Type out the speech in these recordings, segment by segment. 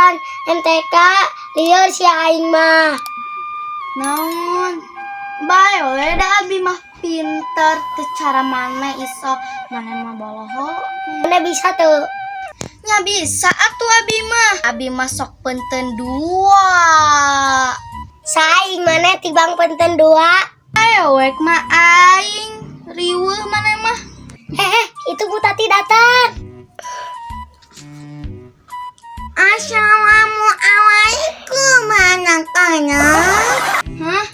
pelajaran MTK lieur si aing mah. Naon? Bae we da abi mah pinter teu cara mana iso mana mah boloho. Mana bisa tuh? Nya bisa atuh abi mah. Abi mah sok penten dua. Saing mana tibang penten dua. Ayo wek mah aing riweuh mana mah. Itu Bu Tati datang. Assalamualaikum anak-anak. Hah?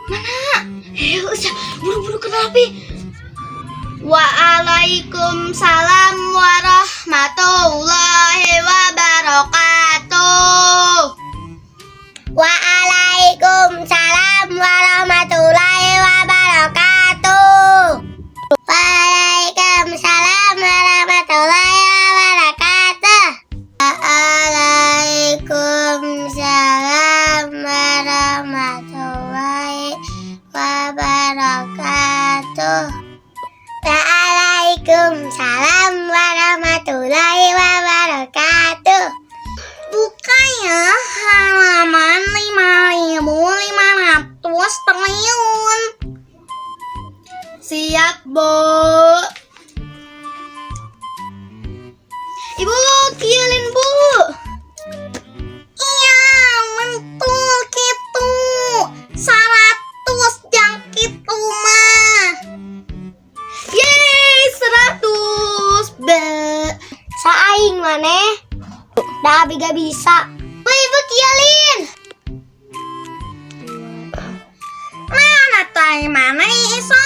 Mana? Usah buru-buru ke Nabi. Waalaikumsalam warahmatullahi wabarakatuh. Waalaikumsalam warahmatullahi wabarakatuh. Waalaikumsalam warahmatullahi wabarakatuh. Waalaikumsalam warahmatullahi wabarakatuh. Waalaikumsalam warahmatullahi wabarakatuh. Bukanya halaman 5.500 triliun. Siap, Bu. Ibu, kieuleun, Bu. Iya, mentul kitu. 100 jang kitu mah. Yeay, 100. Saing maneh. Da abi gak bisa. Ibu kieuleun. Mana teh mana iso?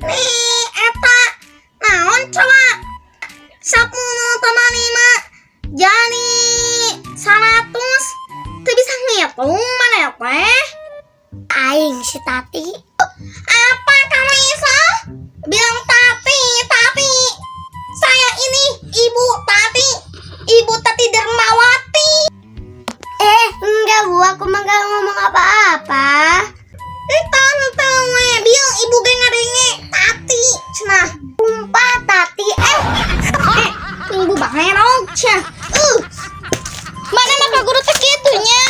Nih, eta naon coba 10,5 jadi 100 teu bisa ngitung mana teh? Aing si Tati. Apa kamu iso? Bilang Tati, saya ini Ibu Tati Dermawati. Enggak Bu, aku mah gak ngomong apa-apa. Ente we, bilang ibu ge ngadenge Tati cenah. Sumpah Tati. Ibu bangerong cenah. Mana mah ka guru teh kitu nya.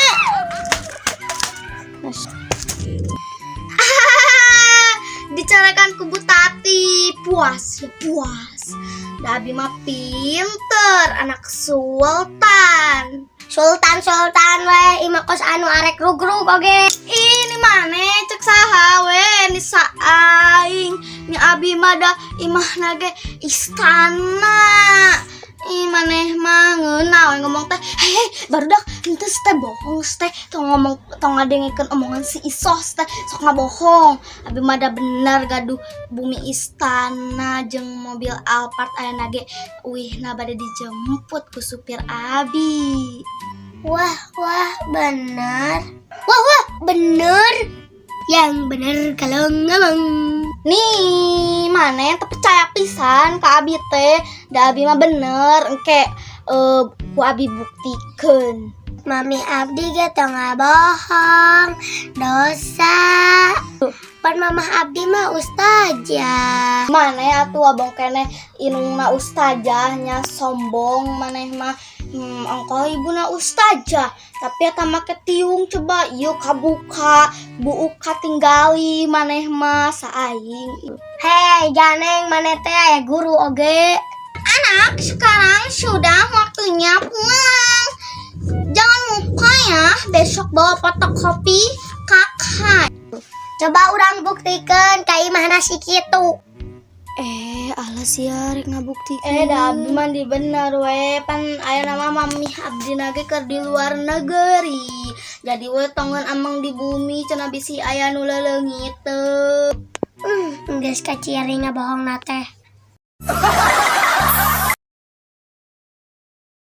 Dicarakan ku Bu Tati, puas. Da abi mah pinter, anak sultan. Sultan we imah kos anu arek rugrug oge. Ini mana cek saha we ni saing ni abi mah da imah nage istana. Maneh mah ngeunah we ngomong teh. Hei, barudak henteu teh bohong teh. Tong ngadengikeun omongan si Isos teh. Sok ngabohong. Abi mah da bener gaduh bumi istana jeung mobil Alphard aya nage uihna bade dijemput ku supir abi. Wah, bener. Wah, bener. Yang bener kalau ngomong. Nih, mana teu percaya pisan ka abi teh. Da abi mah bener, engke ku abi buktikeun. Mami abdi ge teu ngabohong. Dosa. Pan mamah abdi mah ustazah. Mana atuh abang keneh inungna ustazahnya sombong maneh mah. Angkol ibuna ustazah, tapi eta make tiung coba ieu kabuka, buuk katinggali maneh mah saing. Hei, janeng maneh teh aya guru oge. Anak, sekarang sudah waktunya pulang. Jangan lupa ya, besok bawa fotokopi kakak. Coba urang buktikeun ka imahna si kitu. Alas ya rek ngabuktikeun. Da abdi mah di bener we, pan aya nama mami abdi nage keur di luar negeri. Jadi we tongan amang di bumi cenah bisi aya nu leuleungit teu. Geus kaciri ngabohongna teh.